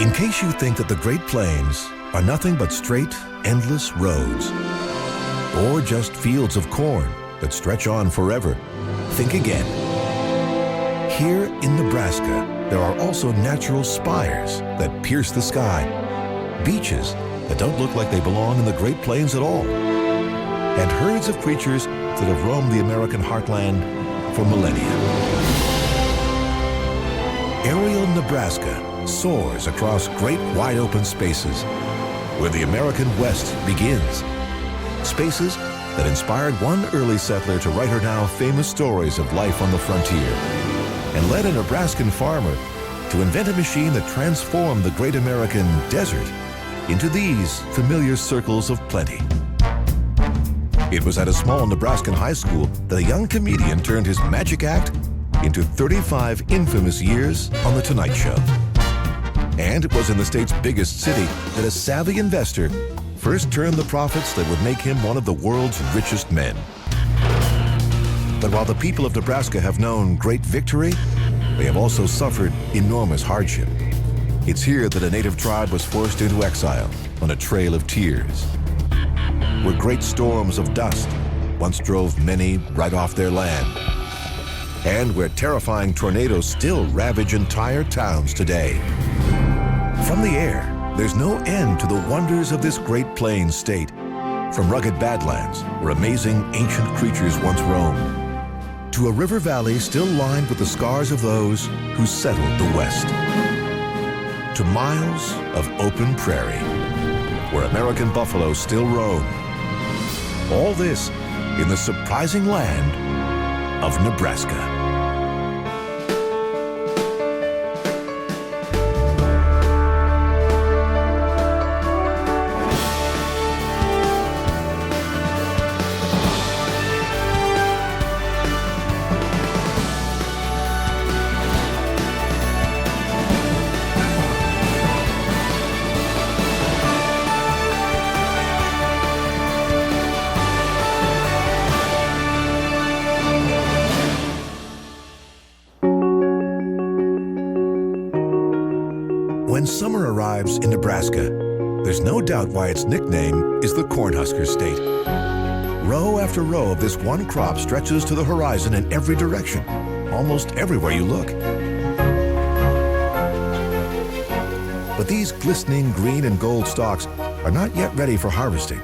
In case you think that the Great Plains are nothing but straight, endless roads, or just fields of corn that stretch on forever, think again. Here in Nebraska, there are also natural spires that pierce the sky, beaches that don't look like they belong in the Great Plains at all, and herds of creatures that have roamed the American heartland for millennia. Aerial Nebraska soars across great wide-open spaces where the American West begins. Spaces that inspired one early settler to write her now famous stories of life on the frontier, and led a Nebraskan farmer to invent a machine that transformed the great American desert into these familiar circles of plenty. It was at a small Nebraskan high school that a young comedian turned his magic act into 35 infamous years on The Tonight Show. And it was in the state's biggest city that a savvy investor first turned the profits that would make him one of the world's richest men. But while the people of Nebraska have known great victory, they have also suffered enormous hardship. It's here that a native tribe was forced into exile on a trail of tears, where great storms of dust once drove many right off their land, and where terrifying tornadoes still ravage entire towns today. From the air, there's no end to the wonders of this Great Plains state, from rugged badlands where amazing ancient creatures once roamed, to a river valley still lined with the scars of those who settled the West, to miles of open prairie where American buffalo still roam. All this in the surprising land of Nebraska. When summer arrives in Nebraska, there's no doubt why its nickname is the Cornhusker State. Row after row of this one crop stretches to the horizon in every direction, almost everywhere you look. But these glistening green and gold stalks are not yet ready for harvesting.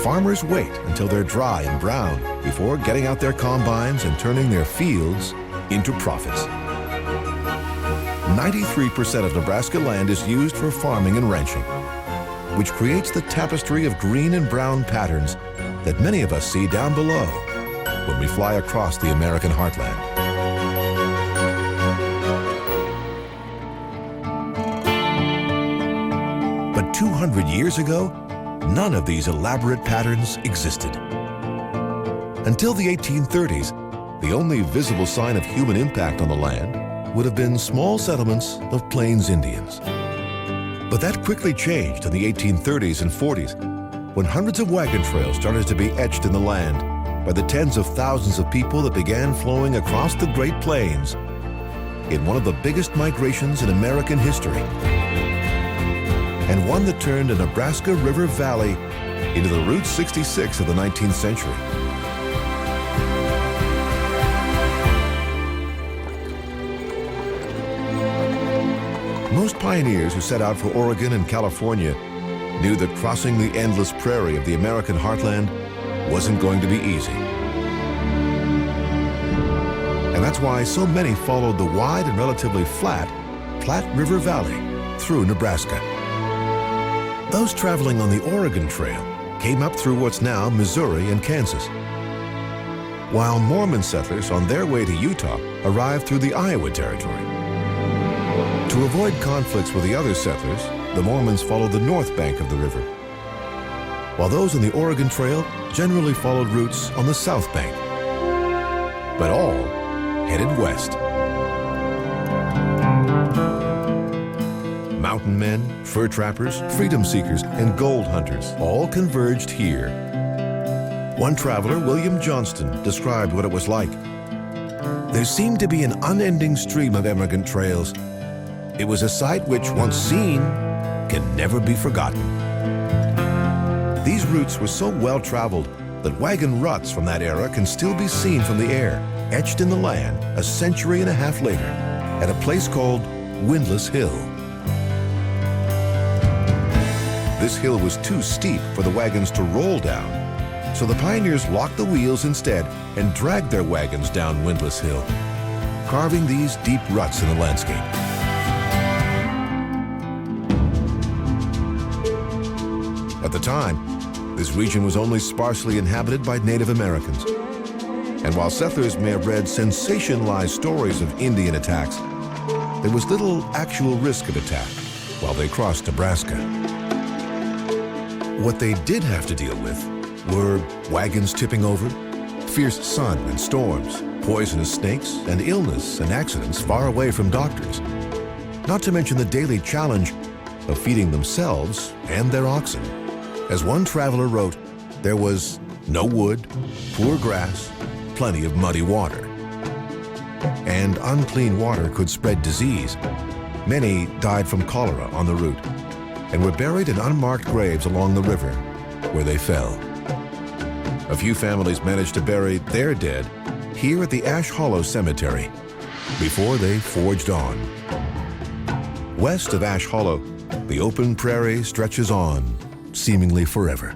Farmers wait until they're dry and brown before getting out their combines and turning their fields into profits. 93% of Nebraska land is used for farming and ranching, which creates the tapestry of green and brown patterns that many of us see down below when we fly across the American heartland. But 200 years ago, none of these elaborate patterns existed. Until the 1830s, the only visible sign of human impact on the land would have been small settlements of Plains Indians. But that quickly changed in the 1830s and 40s, when hundreds of wagon trails started to be etched in the land by the tens of thousands of people that began flowing across the Great Plains in one of the biggest migrations in American history, and one that turned a Nebraska River Valley into the Route 66 of the 19th century. Most pioneers who set out for Oregon and California knew that crossing the endless prairie of the American heartland wasn't going to be easy. And that's why so many followed the wide and relatively flat Platte River Valley through Nebraska. Those traveling on the Oregon Trail came up through what's now Missouri and Kansas, while Mormon settlers on their way to Utah arrived through the Iowa Territory. To avoid conflicts with the other settlers, the Mormons followed the north bank of the river, while those on the Oregon Trail generally followed routes on the south bank, but all headed west. Mountain men, fur trappers, freedom seekers, and gold hunters all converged here. One traveler, William Johnston, described what it was like. There seemed to be an unending stream of emigrant trails, It was a sight which, once seen, can never be forgotten. These routes were so well traveled that wagon ruts from that era can still be seen from the air, etched in the land a century and a half later at a place called Windlass Hill. This hill was too steep for the wagons to roll down, so the pioneers locked the wheels instead and dragged their wagons down Windlass Hill, carving these deep ruts in the landscape. At the time, this region was only sparsely inhabited by Native Americans. And while settlers may have read sensationalized stories of Indian attacks, there was little actual risk of attack while they crossed Nebraska. What they did have to deal with were wagons tipping over, fierce sun and storms, poisonous snakes, and illness and accidents far away from doctors. Not to mention the daily challenge of feeding themselves and their oxen. As one traveler wrote, there was no wood, poor grass, plenty of muddy water. And unclean water could spread disease. Many died from cholera on the route and were buried in unmarked graves along the river where they fell. A few families managed to bury their dead here at the Ash Hollow Cemetery before they forged on. West of Ash Hollow, the open prairie stretches on, seemingly forever.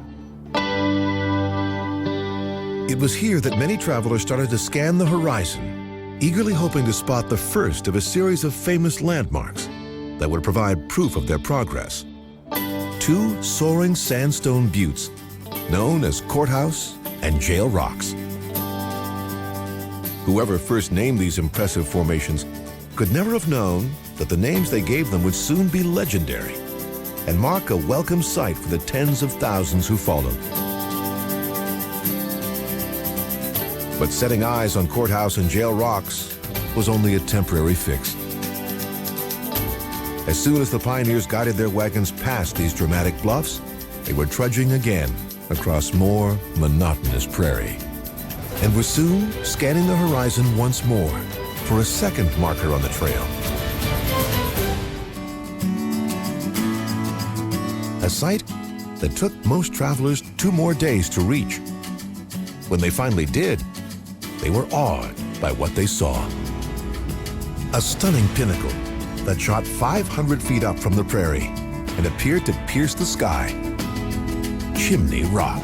It was here that many travelers started to scan the horizon, eagerly hoping to spot the first of a series of famous landmarks that would provide proof of their progress. Two soaring sandstone buttes known as Courthouse and Jail Rocks. Whoever first named these impressive formations could never have known that the names they gave them would soon be legendary and mark a welcome sight for the tens of thousands who followed. But setting eyes on Courthouse and Jail Rocks was only a temporary fix. As soon as the pioneers guided their wagons past these dramatic bluffs, they were trudging again across more monotonous prairie, and were soon scanning the horizon once more for a second marker on the trail. A sight that took most travelers 2 more days to reach. When they finally did, they were awed by what they saw. A stunning pinnacle that shot 500 feet up from the prairie and appeared to pierce the sky. Chimney Rock.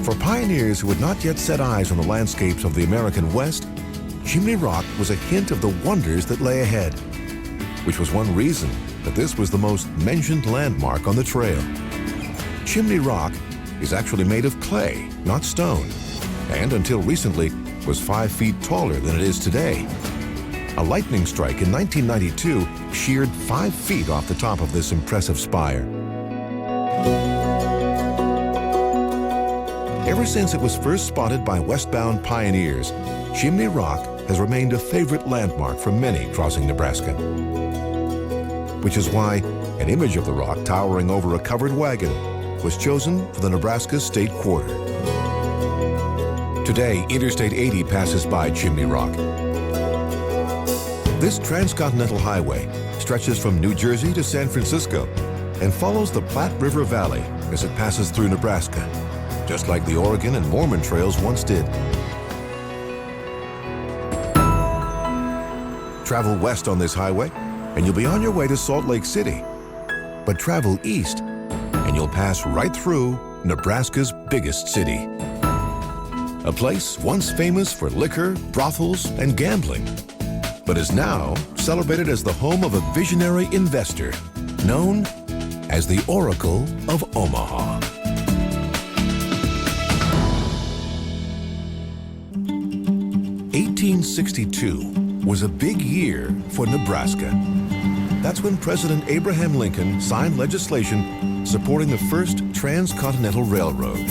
For pioneers who had not yet set eyes on the landscapes of the American West, Chimney Rock was a hint of the wonders that lay ahead, which was one reason that this was the most mentioned landmark on the trail. Chimney Rock is actually made of clay, not stone, and until recently was 5 feet taller than it is today. A lightning strike in 1992 sheared 5 feet off the top of this impressive spire. Ever since it was first spotted by westbound pioneers, Chimney Rock has remained a favorite landmark for many crossing Nebraska. Which is why an image of the rock towering over a covered wagon was chosen for the Nebraska State Quarter. Today, Interstate 80 passes by Chimney Rock. This transcontinental highway stretches from New Jersey to San Francisco and follows the Platte River Valley as it passes through Nebraska, just like the Oregon and Mormon trails once did. Travel west on this highway, and you'll be on your way to Salt Lake City. But travel east, and you'll pass right through Nebraska's biggest city. A place once famous for liquor, brothels, and gambling, but is now celebrated as the home of a visionary investor known as the Oracle of Omaha. (1862) was a big year for Nebraska. That's when President Abraham Lincoln signed legislation supporting the first transcontinental railroad.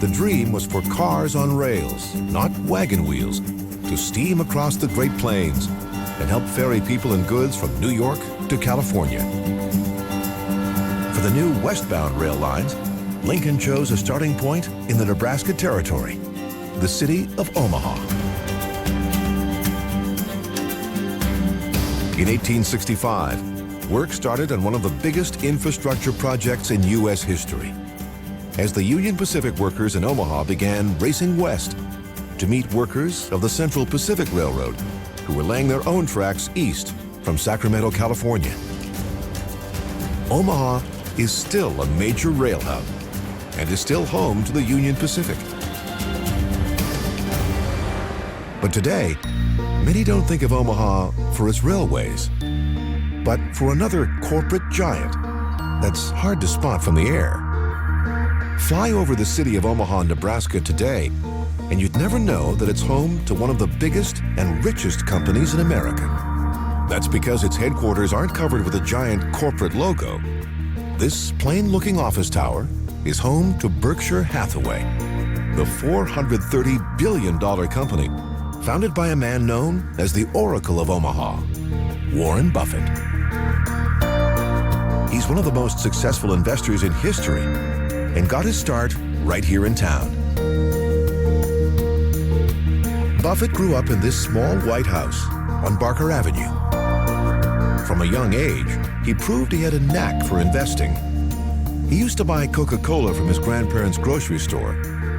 The dream was for cars on rails, not wagon wheels, to steam across the Great Plains and help ferry people and goods from New York to California. For the new westbound rail lines, Lincoln chose a starting point in the Nebraska Territory, the city of Omaha. In 1865, work started on one of the biggest infrastructure projects in U.S. history, as the Union Pacific workers in Omaha began racing west to meet workers of the Central Pacific Railroad, who were laying their own tracks east from Sacramento, California. Omaha is still a major rail hub and is still home to the Union Pacific. But today, many don't think of Omaha for its railways, but for another corporate giant that's hard to spot from the air. Fly over the city of Omaha, Nebraska today, and you'd never know that it's home to one of the biggest and richest companies in America. That's because its headquarters aren't covered with a giant corporate logo. This plain-looking office tower is home to Berkshire Hathaway, the $430 billion company founded by a man known as the Oracle of Omaha, Warren Buffett. He's one of the most successful investors in history and got his start right here in town. Buffett grew up in this small white house on Barker Avenue. From a young age, he proved he had a knack for investing. He used to buy Coca-Cola from his grandparents' grocery store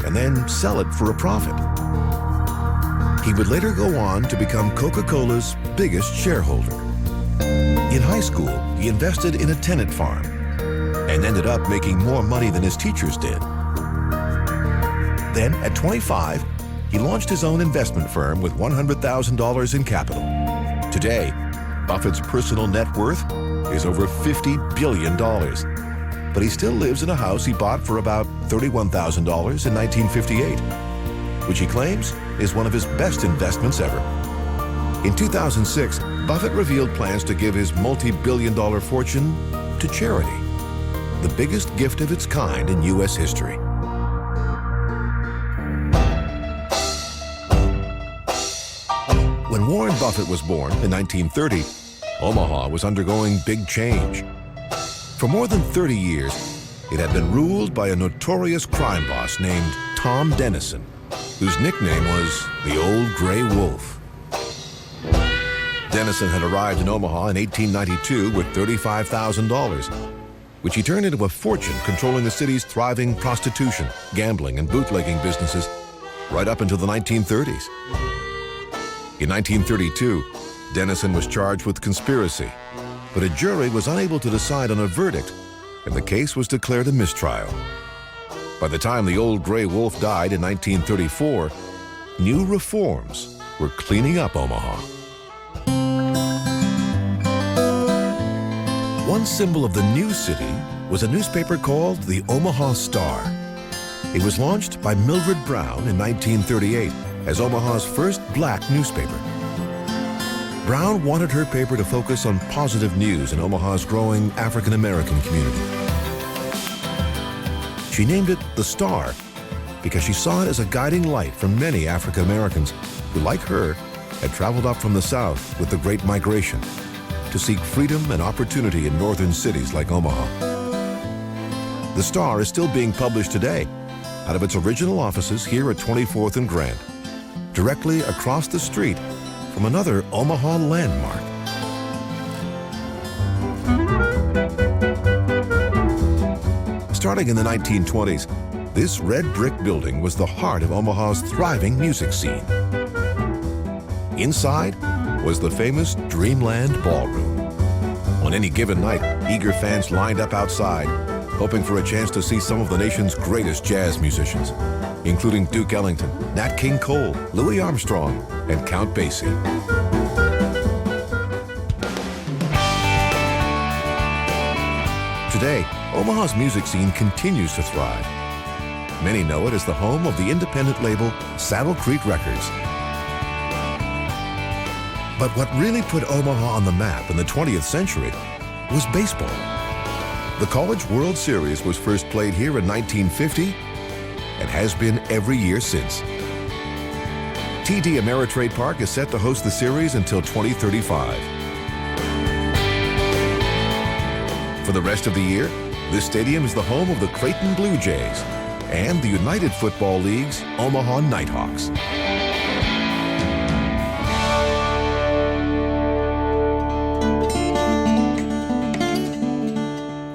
and then sell it for a profit. He would later go on to become Coca-Cola's biggest shareholder. In high school, he invested in a tenant farm and ended up making more money than his teachers did. Then, at 25, he launched his own investment firm with $100,000 in capital. Today, Buffett's personal net worth is over $50 billion. But he still lives in a house he bought for about $31,000 in 1958, which he claims is one of his best investments ever. In 2006, Buffett revealed plans to give his multi-billion-dollar fortune to charity, the biggest gift of its kind in U.S. history. When Warren Buffett was born in 1930, Omaha was undergoing big change. For more than 30 years, it had been ruled by a notorious crime boss named Tom Dennison, whose nickname was the Old Gray Wolf. Dennison had arrived in Omaha in 1892 with $35,000, which he turned into a fortune controlling the city's thriving prostitution, gambling, and bootlegging businesses right up until the 1930s. In 1932, Dennison was charged with conspiracy, but a jury was unable to decide on a verdict, and the case was declared a mistrial. By the time the Old Gray Wolf died in 1934, new reforms were cleaning up Omaha. One symbol of the new city was a newspaper called the Omaha Star. It was launched by Mildred Brown in 1938 as Omaha's first black newspaper. Brown wanted her paper to focus on positive news in Omaha's growing African-American community. She named it the Star because she saw it as a guiding light for many African-Americans who, like her, had traveled up from the South with the Great Migration to seek freedom and opportunity in northern cities like Omaha. The Star is still being published today out of its original offices here at 24th and Grand, directly across the street from another Omaha landmark. Starting in the 1920s, this red brick building was the heart of Omaha's thriving music scene. Inside was the famous Dreamland Ballroom. On any given night, eager fans lined up outside, hoping for a chance to see some of the nation's greatest jazz musicians, including Duke Ellington, Nat King Cole, Louis Armstrong, and Count Basie. Today, Omaha's music scene continues to thrive. Many know it as the home of the independent label Saddle Creek Records. But what really put Omaha on the map in the 20th century was baseball. The College World Series was first played here in 1950 and has been every year since. TD Ameritrade Park is set to host the series until 2035. For the rest of the year, this stadium is the home of the Creighton Blue Jays and the United Football League's Omaha Nighthawks.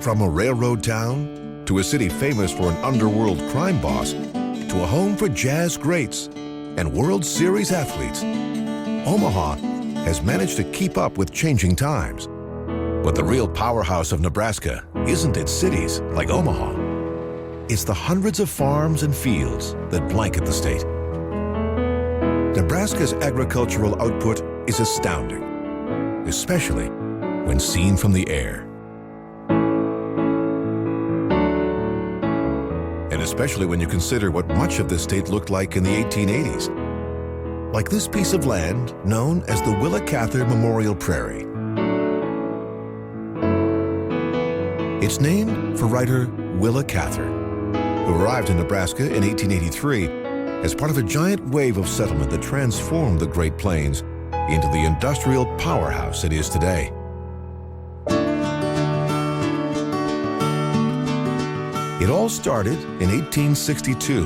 From a railroad town to a city famous for an underworld crime boss to a home for jazz greats and World Series athletes, Omaha has managed to keep up with changing times. But the real powerhouse of Nebraska isn't its cities like Omaha. It's the hundreds of farms and fields that blanket the state. Nebraska's agricultural output is astounding, especially when seen from the air. And especially when you consider what much of this state looked like in the 1880s. Like this piece of land known as the Willa Cather Memorial Prairie. It's named for writer Willa Cather, who arrived in Nebraska in 1883 as part of a giant wave of settlement that transformed the Great Plains into the industrial powerhouse it is today. It all started in 1862.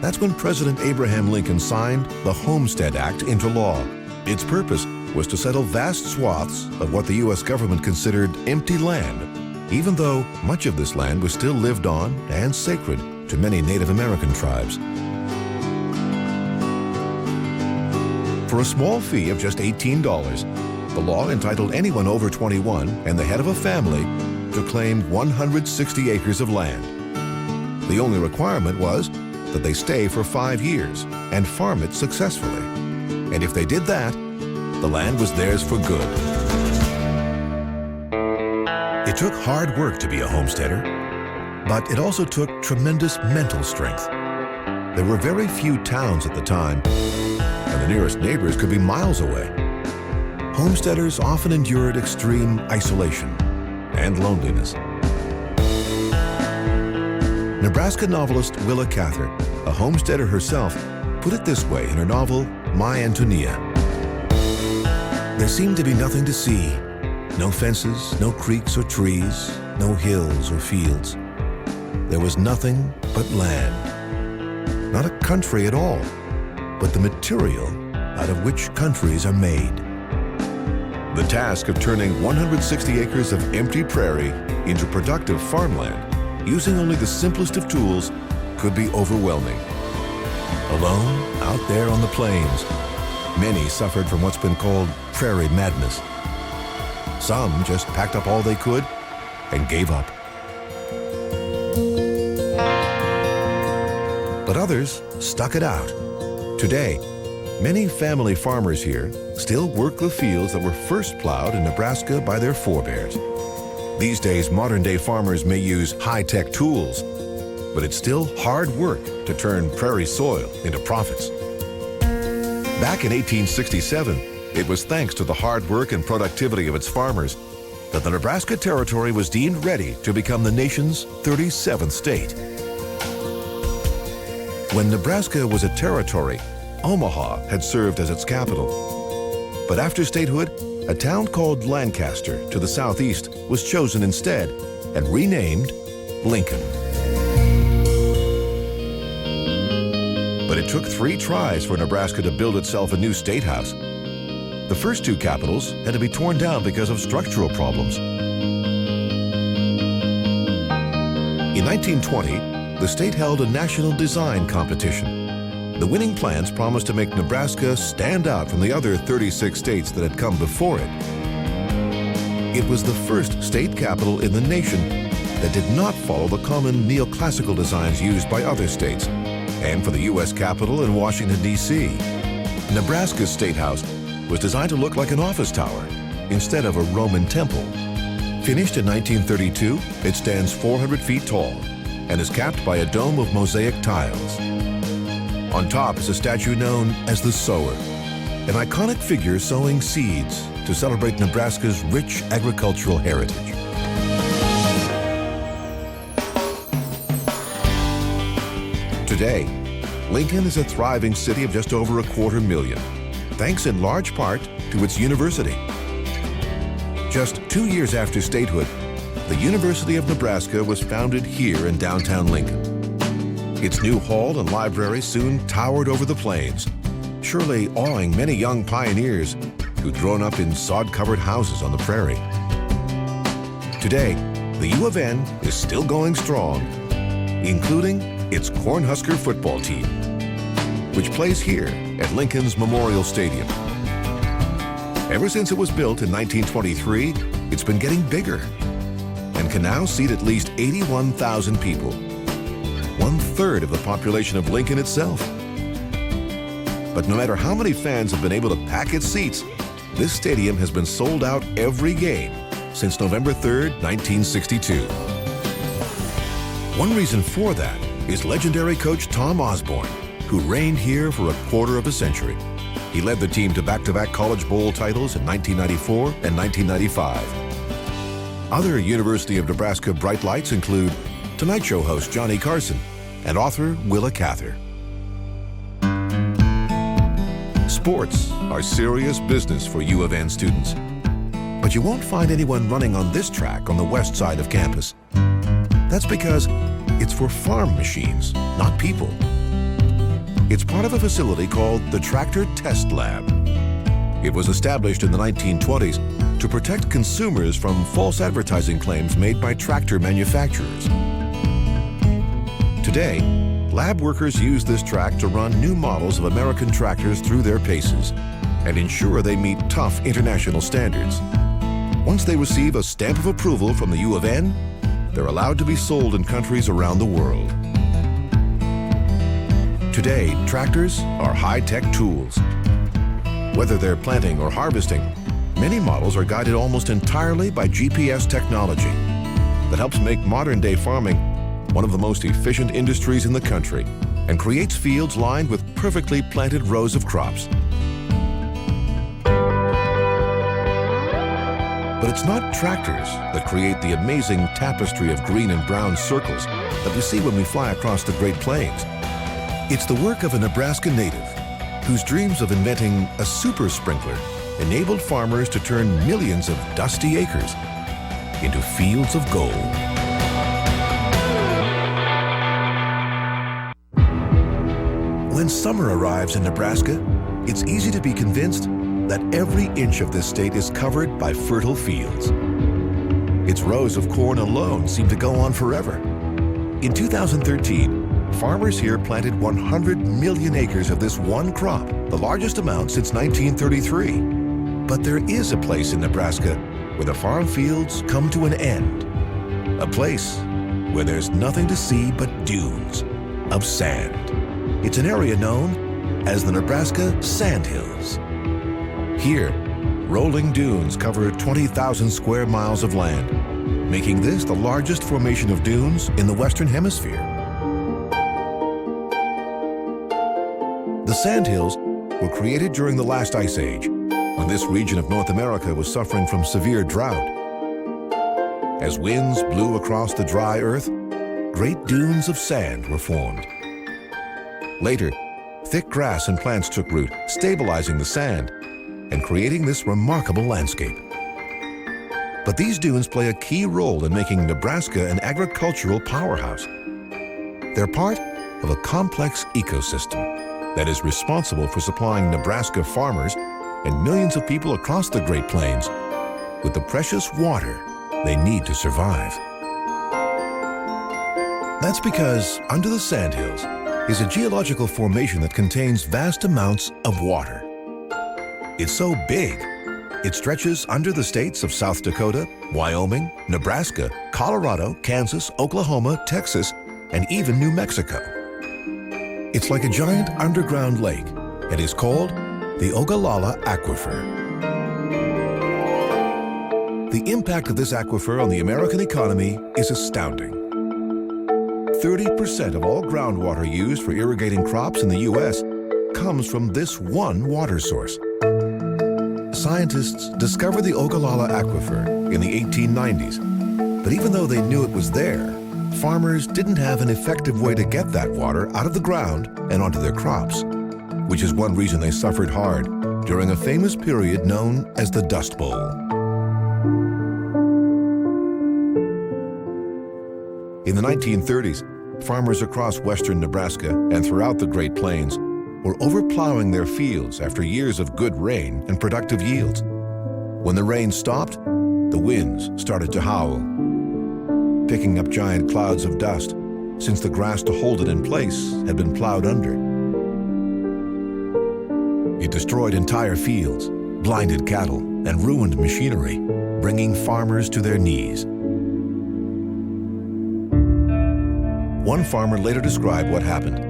That's when President Abraham Lincoln signed the Homestead Act into law. Its purpose was to settle vast swaths of what the U.S. government considered empty land, even though much of this land was still lived on and sacred to many Native American tribes. For a small fee of just $18, the law entitled anyone over 21 and the head of a family to claim 160 acres of land. The only requirement was that they stay for 5 years and farm it successfully. And if they did that, the land was theirs for good. It took hard work to be a homesteader, but it also took tremendous mental strength. There were very few towns at the time, and the nearest neighbors could be miles away. Homesteaders often endured extreme isolation and loneliness. Nebraska novelist Willa Cather, a homesteader herself, put it this way in her novel, My Antonia. There seemed to be nothing to see. No fences, no creeks or trees, no hills or fields. There was nothing but land. Not a country at all, but the material out of which countries are made. The task of turning 160 acres of empty prairie into productive farmland using only the simplest of tools could be overwhelming. Alone, out there on the plains, many suffered from what's been called prairie madness. Some just packed up all they could and gave up. But others stuck it out. Today, many family farmers here still work the fields that were first plowed in Nebraska by their forebears. These days, modern-day farmers may use high-tech tools, but it's still hard work to turn prairie soil into profits. Back in 1867, it was thanks to the hard work and productivity of its farmers that the Nebraska Territory was deemed ready to become the nation's 37th state. When Nebraska was a territory, Omaha had served as its capital. But after statehood, a town called Lancaster to the southeast was chosen instead and renamed Lincoln. But it took 3 tries for Nebraska to build itself a new state house. The first 2 capitals had to be torn down because of structural problems. In 1920, the state held a national design competition. The winning plans promised to make Nebraska stand out from the other 36 states that had come before it. It was the first state capital in the nation that did not follow the common neoclassical designs used by other states. And for the U.S. Capitol in Washington, D.C., Nebraska's State House was designed to look like an office tower instead of a Roman temple. Finished in 1932, it stands 400 feet tall and is capped by a dome of mosaic tiles. On top is a statue known as the Sower, an iconic figure sowing seeds to celebrate Nebraska's rich agricultural heritage. Today, Lincoln is a thriving city of just over 250,000, thanks in large part to its university. Just 2 years after statehood, the University of Nebraska was founded here in downtown Lincoln. Its new hall and library soon towered over the plains, surely awing many young pioneers who'd grown up in sod-covered houses on the prairie. Today, the U of N is still going strong, including its Cornhusker football team, which plays here at Lincoln's Memorial Stadium. Ever since it was built in 1923, it's been getting bigger and can now seat at least 81,000 people, 1/3 of the population of Lincoln itself. But no matter how many fans have been able to pack its seats, this stadium has been sold out every game since November 3rd, 1962. One reason for that is legendary coach Tom Osborne, who reigned here for a quarter of a century. He led the team to back-to-back College Bowl titles in 1994 and 1995. Other University of Nebraska bright lights include Tonight Show host Johnny Carson and author Willa Cather. Sports are serious business for U of N students, but you won't find anyone running on this track on the west side of campus. That's because it's for farm machines, not people. It's part of a facility called the Tractor Test Lab. It was established in the 1920s to protect consumers from false advertising claims made by tractor manufacturers. Today, lab workers use this track to run new models of American tractors through their paces and ensure they meet tough international standards. Once they receive a stamp of approval from the U of N, they're allowed to be sold in countries around the world. Today, tractors are high-tech tools. Whether they're planting or harvesting, many models are guided almost entirely by GPS technology that helps make modern-day farming one of the most efficient industries in the country and creates fields lined with perfectly planted rows of crops. But it's not tractors that create the amazing tapestry of green and brown circles that we see when we fly across the Great Plains. It's the work of a Nebraska native whose dreams of inventing a super sprinkler enabled farmers to turn millions of dusty acres into fields of gold. When summer arrives in Nebraska, it's easy to be convinced that every inch of this state is covered by fertile fields. Its rows of corn alone seem to go on forever. In 2013, farmers here planted 100 million acres of this one crop, the largest amount since 1933. But there is a place in Nebraska where the farm fields come to an end. A place where there's nothing to see but dunes of sand. It's an area known as the Nebraska Sandhills. Here, rolling dunes cover 20,000 square miles of land, making this the largest formation of dunes in the Western Hemisphere. The Sandhills were created during the last ice age, when this region of North America was suffering from severe drought. As winds blew across the dry earth, great dunes of sand were formed. Later, thick grass and plants took root, stabilizing the sand and creating this remarkable landscape. But these dunes play a key role in making Nebraska an agricultural powerhouse. They're part of a complex ecosystem that is responsible for supplying Nebraska farmers and millions of people across the Great Plains with the precious water they need to survive. That's because under the Sandhills is a geological formation that contains vast amounts of water. It's so big, it stretches under the states of South Dakota, Wyoming, Nebraska, Colorado, Kansas, Oklahoma, Texas, and even New Mexico. It's like a giant underground lake and is called the Ogallala Aquifer. The impact of this aquifer on the American economy is astounding. 30% of all groundwater used for irrigating crops in the U.S. comes from this one water source. Scientists discovered the Ogallala Aquifer in the 1890s, but even though they knew it was there, farmers didn't have an effective way to get that water out of the ground and onto their crops, which is one reason they suffered hard during a famous period known as the Dust Bowl. In the 1930s, farmers across western Nebraska and throughout the Great Plains were overplowing their fields after years of good rain and productive yields. When the rain stopped, the winds started to howl. picking up giant clouds of dust, since the grass to hold it in place had been plowed under. It destroyed entire fields, blinded cattle, and ruined machinery, bringing farmers to their knees. One farmer later described what happened.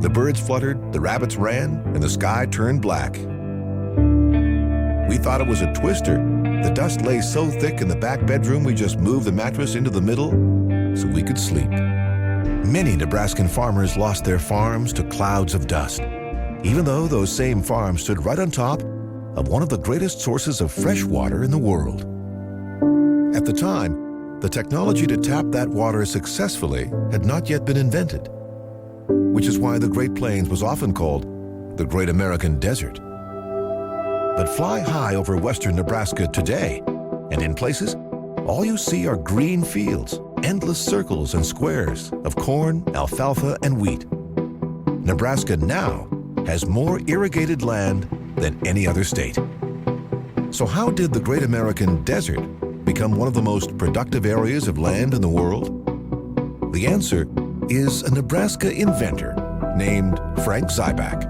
The birds fluttered, the rabbits ran, and the sky turned black. We thought it was a twister. The dust lay so thick in the back bedroom we just moved the mattress into the middle so we could sleep. Many Nebraskan farmers lost their farms to clouds of dust, even though those same farms stood right on top of one of the greatest sources of fresh water in the world. At the time, the technology to tap that water successfully had not yet been invented, which is why the Great Plains was often called the Great American Desert. But fly high over western Nebraska today, and in places, all you see are green fields, endless circles and squares of corn, alfalfa, and wheat. Nebraska now has more irrigated land than any other state. So how did the Great American Desert become one of the most productive areas of land in the world? The answer is a Nebraska inventor named Frank Zybach.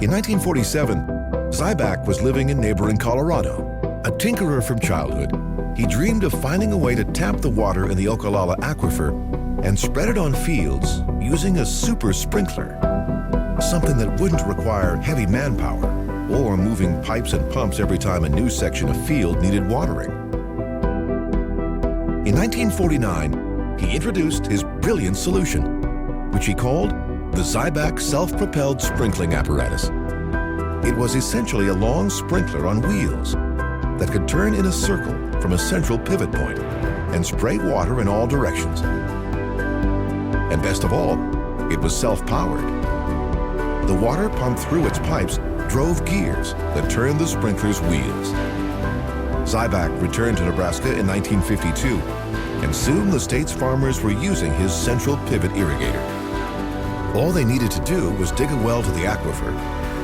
In 1947, Zybach was living in neighboring Colorado. A tinkerer from childhood, he dreamed of finding a way to tap the water in the Ogallala Aquifer and spread it on fields using a super sprinkler, something that wouldn't require heavy manpower or moving pipes and pumps every time a new section of field needed watering. In 1949, he introduced his brilliant solution, which he called the Zybach self-propelled sprinkling apparatus. It was essentially a long sprinkler on wheels that could turn in a circle from a central pivot point and spray water in all directions. And best of all, it was self-powered. The water pumped through its pipes drove gears that turned the sprinkler's wheels. Zybach returned to Nebraska in 1952, and soon the state's farmers were using his central pivot irrigator. All they needed to do was dig a well to the aquifer,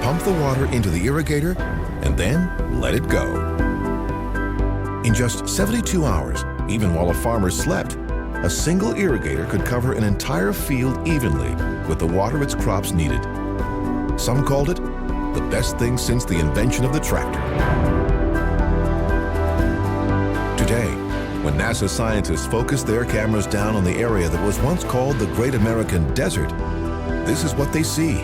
pump the water into the irrigator, and then let it go. In just 72 hours, even while a farmer slept, a single irrigator could cover an entire field evenly with the water its crops needed. Some called it the best thing since the invention of the tractor. Today, when NASA scientists focus their cameras down on the area that was once called the Great American Desert, this is what they see.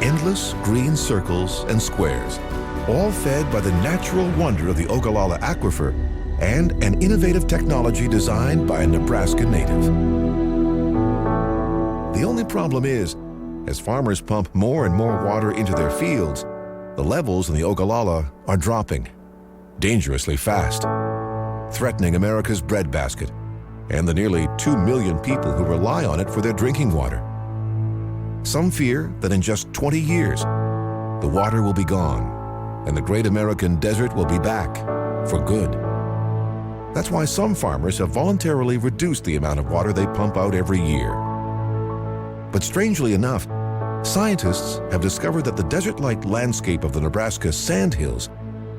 Endless green circles and squares, all fed by the natural wonder of the Ogallala Aquifer and an innovative technology designed by a Nebraska native. The only problem is, as farmers pump more and more water into their fields, the levels in the Ogallala are dropping dangerously fast, threatening America's breadbasket and the nearly 2 million people who rely on it for their drinking water. Some fear that in just 20 years, the water will be gone and the Great American Desert will be back for good. That's why some farmers have voluntarily reduced the amount of water they pump out every year. But strangely enough, scientists have discovered that the desert-like landscape of the Nebraska sandhills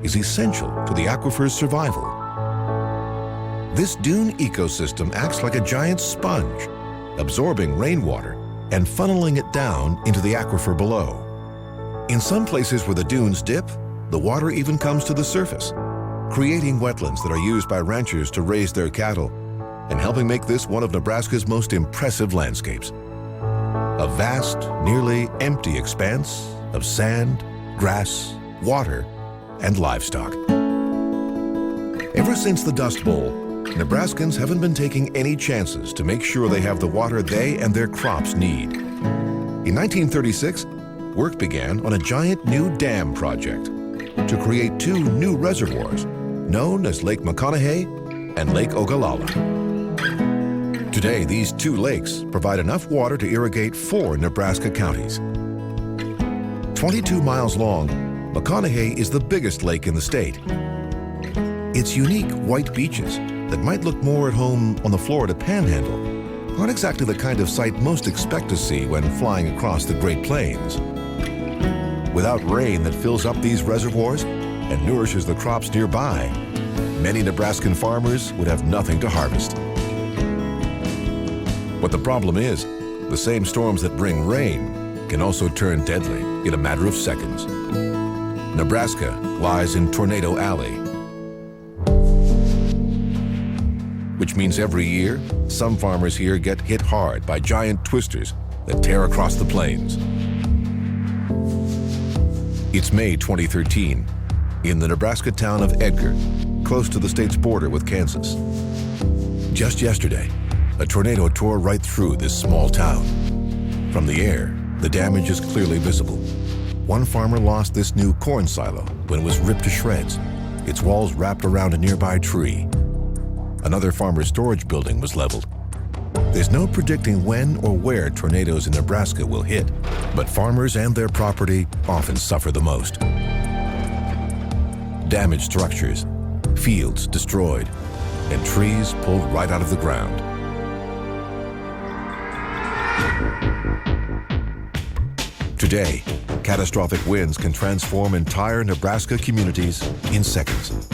is essential to the aquifer's survival. This dune ecosystem acts like a giant sponge, absorbing rainwater and funneling it down into the aquifer below. In some places where the dunes dip, the water even comes to the surface, creating wetlands that are used by ranchers to raise their cattle and helping make this one of Nebraska's most impressive landscapes. A vast, nearly empty expanse of sand, grass, water, and livestock. Ever since the Dust Bowl, Nebraskans haven't been taking any chances to make sure they have the water they and their crops need. In 1936, work began on a giant new dam project to create 2 new reservoirs known as Lake McConaughey and Lake Ogallala. Today, these 2 lakes provide enough water to irrigate 4 Nebraska counties. 22 miles long, McConaughey is the biggest lake in the state. Its unique white beaches that might look more at home on the Florida Panhandle aren't exactly the kind of sight most expect to see when flying across the Great Plains. Without rain that fills up these reservoirs and nourishes the crops nearby, many Nebraskan farmers would have nothing to harvest. But the problem is, the same storms that bring rain can also turn deadly in a matter of seconds. Nebraska lies in Tornado Alley, which means every year, some farmers here get hit hard by giant twisters that tear across the plains. It's May 2013, in the Nebraska town of Edgar, close to the state's border with Kansas. Just yesterday, a tornado tore right through this small town. From the air, the damage is clearly visible. One farmer lost this new corn silo when it was ripped to shreds, its walls wrapped around a nearby tree. Another farmer's storage building was leveled. There's no predicting when or where tornadoes in Nebraska will hit, but farmers and their property often suffer the most. Damaged structures, fields destroyed, and trees pulled right out of the ground. Today, catastrophic winds can transform entire Nebraska communities in seconds.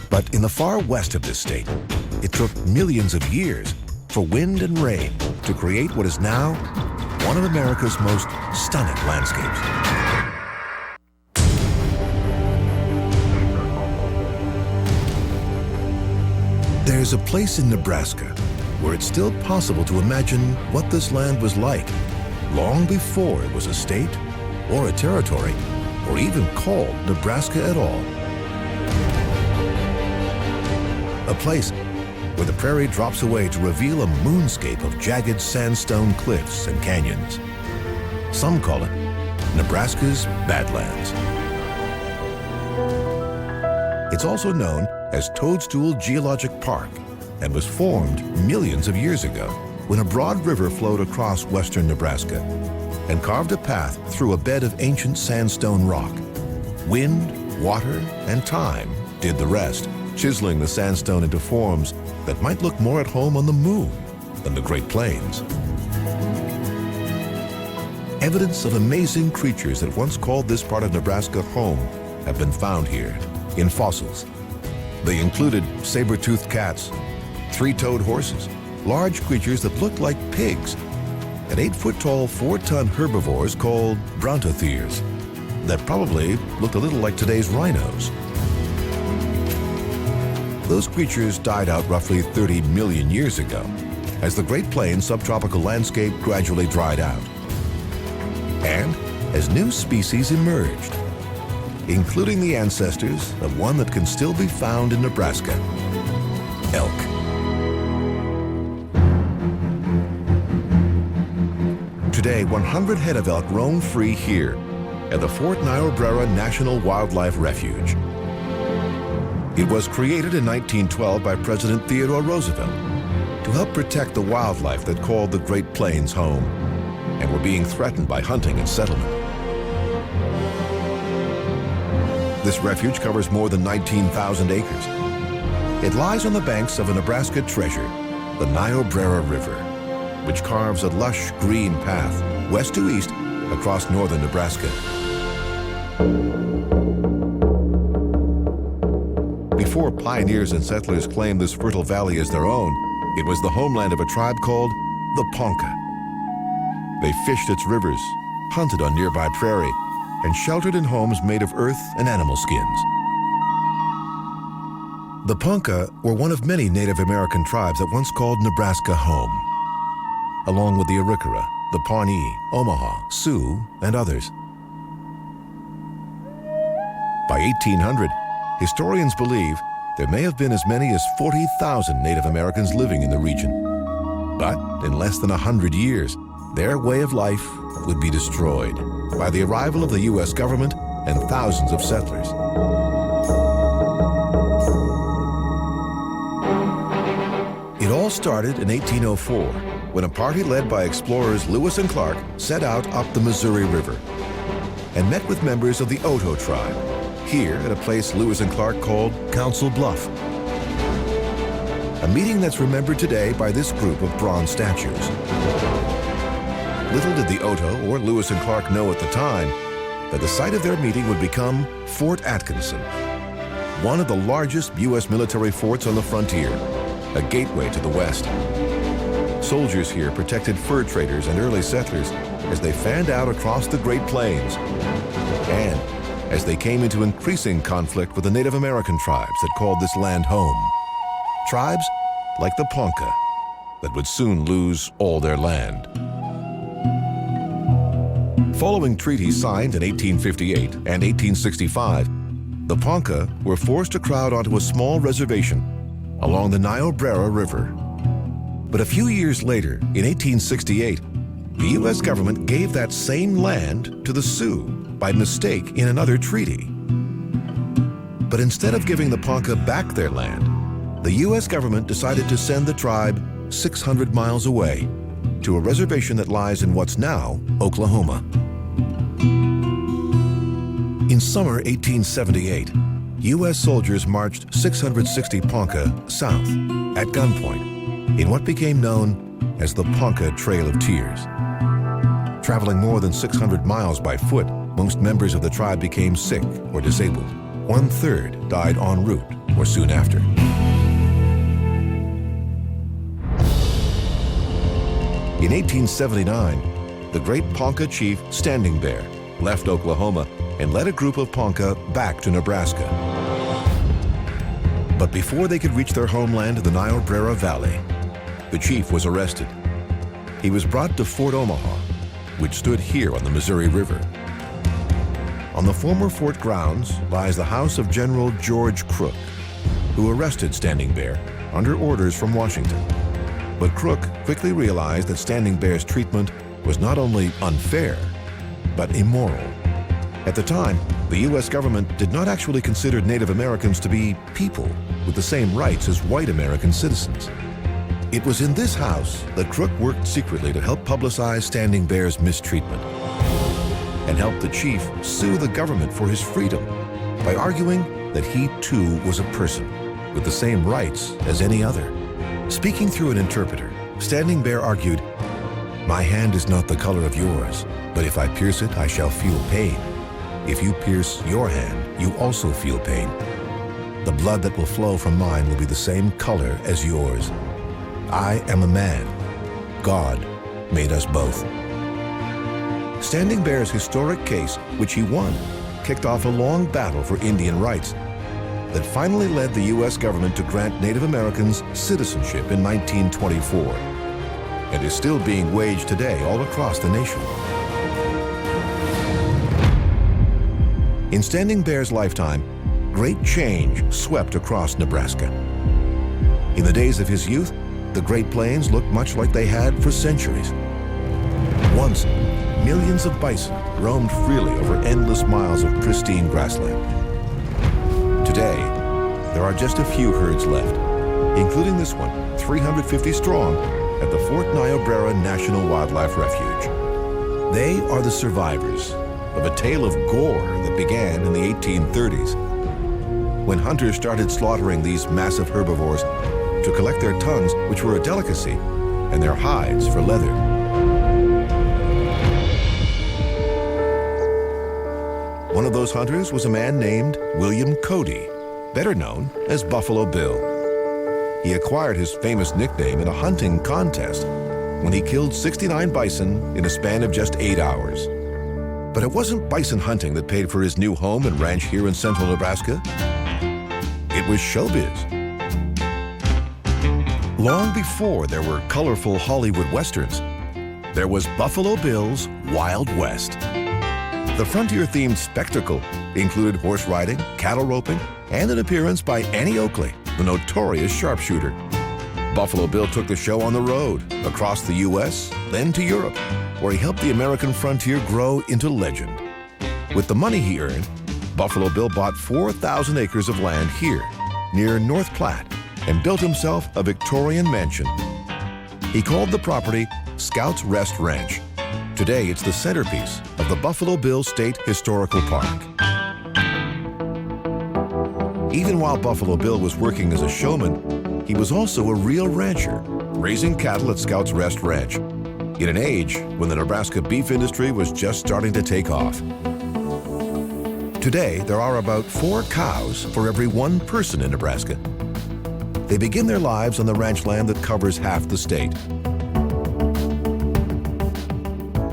But in the far west of this state, it took millions of years for wind and rain to create what is now one of America's most stunning landscapes. There's a place in Nebraska where it's still possible to imagine what this land was like long before it was a state or a territory or even called Nebraska at all. A place where the prairie drops away to reveal a moonscape of jagged sandstone cliffs and canyons. Some call it Nebraska's Badlands. It's also known as Toadstool Geologic Park and was formed millions of years ago when a broad river flowed across western Nebraska and carved a path through a bed of ancient sandstone rock. Wind, water, and time did the rest, chiseling the sandstone into forms that might look more at home on the moon than the Great Plains. Evidence of amazing creatures that once called this part of Nebraska home have been found here in fossils. They included saber-toothed cats, three-toed horses, large creatures that looked like pigs, and 8-foot-tall, 4-ton herbivores called brontotheres that probably looked a little like today's rhinos. Those creatures died out roughly 30 million years ago as the Great Plains subtropical landscape gradually dried out, and as new species emerged, including the ancestors of one that can still be found in Nebraska, elk. Today, 100 head of elk roam free here at the Fort Niobrara National Wildlife Refuge. It was created in 1912 by President Theodore Roosevelt to help protect the wildlife that called the Great Plains home and were being threatened by hunting and settlement. This refuge covers more than 19,000 acres. It lies on the banks of a Nebraska treasure, the Niobrara River, which carves a lush green path west to east across northern Nebraska. Before pioneers and settlers claimed this fertile valley as their own, it was the homeland of a tribe called the Ponca. They fished its rivers, hunted on nearby prairie, and sheltered in homes made of earth and animal skins. The Ponca were one of many Native American tribes that once called Nebraska home, along with the Arikara, the Pawnee, Omaha, Sioux, and others. By 1800, historians believe there may have been as many as 40,000 Native Americans living in the region. But in less than 100 years, their way of life would be destroyed by the arrival of the U.S. government and thousands of settlers. It all started in 1804, when a party led by explorers Lewis and Clark set out up the Missouri River and met with members of the Oto tribe, here at a place Lewis and Clark called Council Bluff. A meeting that's remembered today by this group of bronze statues. Little did the Oto or Lewis and Clark know at the time that the site of their meeting would become Fort Atkinson. one of the largest U.S. military forts on the frontier, a gateway to the West. Soldiers here protected fur traders and early settlers as they fanned out across the Great Plains, and as they came into increasing conflict with the Native American tribes that called this land home. Tribes like the Ponca that would soon lose all their land. Following treaties signed in 1858 and 1865, the Ponca were forced to crowd onto a small reservation along the Niobrara River. But a few years later, in 1868, the U.S. government gave that same land to the Sioux by mistake in another treaty. But instead of giving the Ponca back their land, the U.S. government decided to send the tribe 600 miles away to a reservation that lies in what's now Oklahoma. In summer 1878, U.S. soldiers marched 660 Ponca south at gunpoint in what became known as the Ponca Trail of Tears. Traveling more than 600 miles by foot, most members of the tribe became sick or disabled. 1/3 died en route or soon after. In 1879, the great Ponca chief Standing Bear left Oklahoma and led a group of Ponca back to Nebraska. But before they could reach their homeland in the Niobrara Valley, the chief was arrested. He was brought to Fort Omaha, which stood here on the Missouri River. On the former fort grounds lies the house of General George Crook, who arrested Standing Bear under orders from Washington. But Crook quickly realized that Standing Bear's treatment was not only unfair, but immoral. At the time, the U.S. government did not actually consider Native Americans to be people with the same rights as white American citizens. It was in this house that Crook worked secretly to help publicize Standing Bear's mistreatment and help the chief sue the government for his freedom by arguing that he too was a person with the same rights as any other. Speaking through an interpreter, Standing Bear argued, "My hand is not the color of yours, but if I pierce it, I shall feel pain. If you pierce your hand, you also feel pain. The blood that will flow from mine will be the same color as yours. I am a man. God made us both." Standing Bear's historic case, which he won, kicked off a long battle for Indian rights that finally led the U.S. government to grant Native Americans citizenship in 1924, and is still being waged today all across the nation. In Standing Bear's lifetime, great change swept across Nebraska. In the days of his youth, the Great Plains looked much like they had for centuries. Once, millions of bison roamed freely over endless miles of pristine grassland. Today, there are just a few herds left, including this one, 350 strong, at the Fort Niobrara National Wildlife Refuge. They are the survivors of a tale of gore that began in the 1830s, when hunters started slaughtering these massive herbivores to collect their tongues, which were a delicacy, and their hides for leather. One of those hunters was a man named William Cody, better known as Buffalo Bill. He acquired his famous nickname in a hunting contest when he killed 69 bison in a span of just 8 hours. But it wasn't bison hunting that paid for his new home and ranch here in central Nebraska. It was showbiz. Long before there were colorful Hollywood westerns, there was Buffalo Bill's Wild West. The frontier-themed spectacle included horse riding, cattle roping, and an appearance by Annie Oakley, the notorious sharpshooter. Buffalo Bill took the show on the road, across the U.S., then to Europe, where he helped the American frontier grow into legend. With the money he earned, Buffalo Bill bought 4,000 acres of land here, near North Platte, and built himself a Victorian mansion. He called the property Scouts Rest Ranch. Today, it's the centerpiece of the Buffalo Bill State Historical Park. Even while Buffalo Bill was working as a showman, he was also a real rancher, raising cattle at Scouts Rest Ranch, in an age when the Nebraska beef industry was just starting to take off. Today, there are about 4 cows for every 1 person in Nebraska. They begin their lives on the ranch land that covers half the state.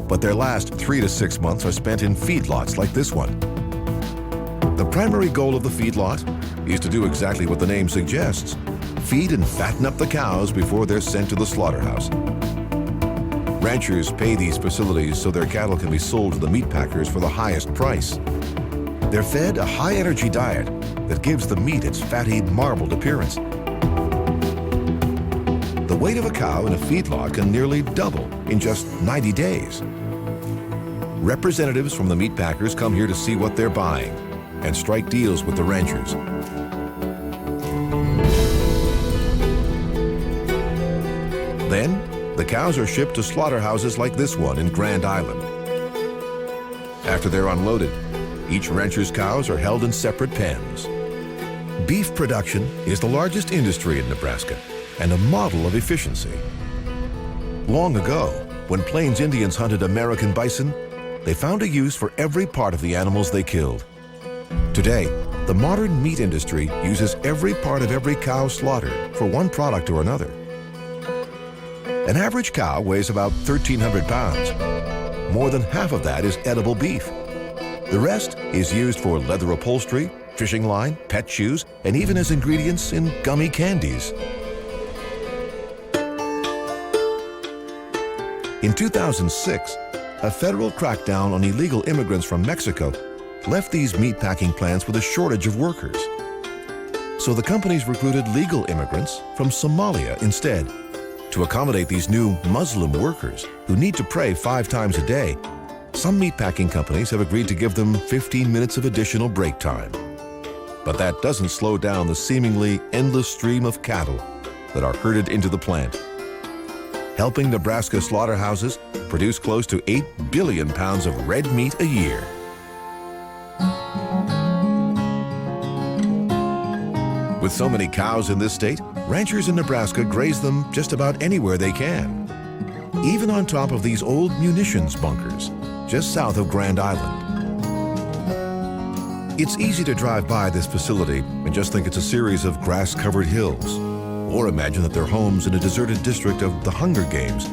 But their last 3 to 6 months are spent in feedlots like this one. The primary goal of the feedlot is to do exactly what the name suggests: feed and fatten up the cows before they're sent to the slaughterhouse. Ranchers pay these facilities so their cattle can be sold to the meat packers for the highest price. They're fed a high-energy diet that gives the meat its fatty, marbled appearance. The weight of a cow in a feedlot can nearly double in just 90 days. Representatives from the meat packers come here to see what they're buying and strike deals with the ranchers. Then, the cows are shipped to slaughterhouses like this one in Grand Island. After they're unloaded, each rancher's cows are held in separate pens. Beef production is the largest industry in Nebraska and a model of efficiency. Long ago, when Plains Indians hunted American bison, they found a use for every part of the animals they killed. Today, the modern meat industry uses every part of every cow slaughtered for one product or another. An average cow weighs about 1,300 pounds. More than half of that is edible beef. The rest is used for leather upholstery, fishing line, pet shoes, and even as ingredients in gummy candies. In 2006, a federal crackdown on illegal immigrants from Mexico left these meatpacking plants with a shortage of workers. So the companies recruited legal immigrants from Somalia instead. To accommodate these new Muslim workers who need to pray 5 times a day, some meatpacking companies have agreed to give them 15 minutes of additional break time. But that doesn't slow down the seemingly endless stream of cattle that are herded into the plant, helping Nebraska slaughterhouses produce close to 8 billion pounds of red meat a year. With so many cows in this state, ranchers in Nebraska graze them just about anywhere they can, even on top of these old munitions bunkers just south of Grand Island. It's easy to drive by this facility and just think it's a series of grass-covered hills, or imagine that they're homes in a deserted district of the Hunger Games.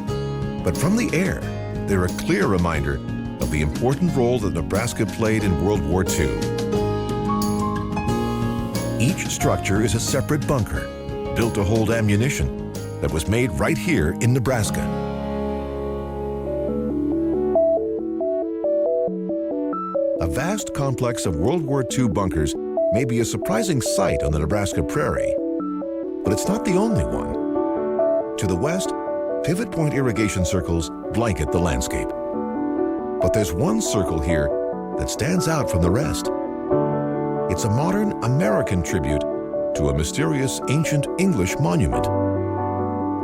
But from the air, they're a clear reminder of the important role that Nebraska played in World War II. Each structure is a separate bunker, built to hold ammunition, that was made right here in Nebraska. A vast complex of World War II bunkers may be a surprising sight on the Nebraska prairie, but it's not the only one. To the west, pivot point irrigation circles blanket the landscape. But there's one circle here that stands out from the rest. It's a modern American tribute to a mysterious ancient English monument,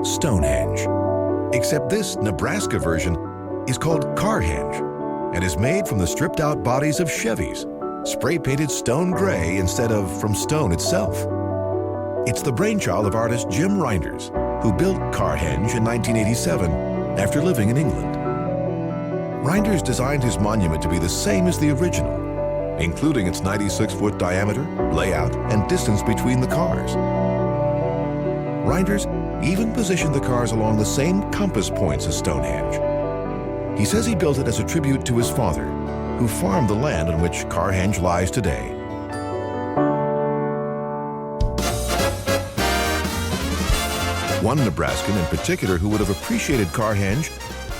Stonehenge. Except this Nebraska version is called Carhenge and is made from the stripped-out bodies of Chevys, spray-painted stone gray instead of from stone itself. It's the brainchild of artist Jim Reinders, who built Carhenge in 1987 after living in England. Reinders designed his monument to be the same as the original, including its 96-foot diameter, layout, and distance between the cars. Reinders even positioned the cars along the same compass points as Stonehenge. He says he built it as a tribute to his father, who farmed the land on which Carhenge lies today. One Nebraskan in particular who would have appreciated Carhenge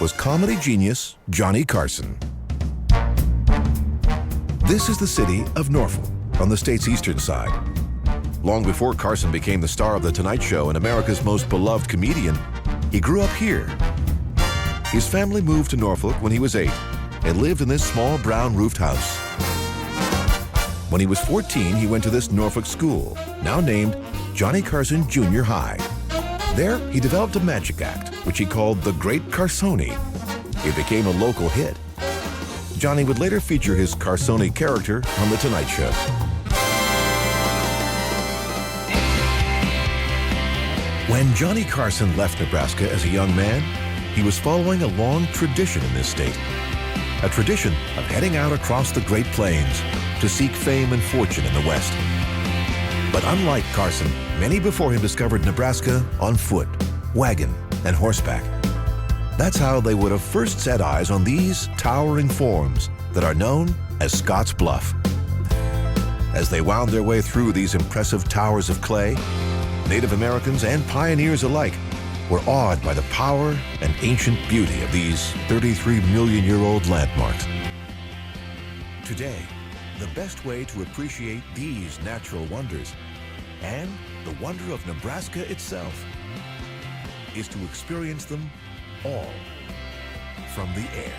was comedy genius Johnny Carson. This is the city of Norfolk, on the state's eastern side. Long before Carson became the star of The Tonight Show and America's most beloved comedian, he grew up here. His family moved to Norfolk when he was 8 and lived in this small brown roofed house. When he was 14, he went to this Norfolk school, now named Johnny Carson Junior High. There, he developed a magic act, which he called the Great Carsoni. It became a local hit. Johnny would later feature his Carsoni character on The Tonight Show. When Johnny Carson left Nebraska as a young man, he was following a long tradition in this state. A tradition of heading out across the Great Plains to seek fame and fortune in the West. But unlike Carson, many before him discovered Nebraska on foot, wagon, and horseback. That's how they would have first set eyes on these towering forms that are known as Scott's Bluff. As they wound their way through these impressive towers of clay, Native Americans and pioneers alike were awed by the power and ancient beauty of these 33-million-year-old landmarks. Today, the best way to appreciate these natural wonders and the wonder of Nebraska itself is to experience them all from the air.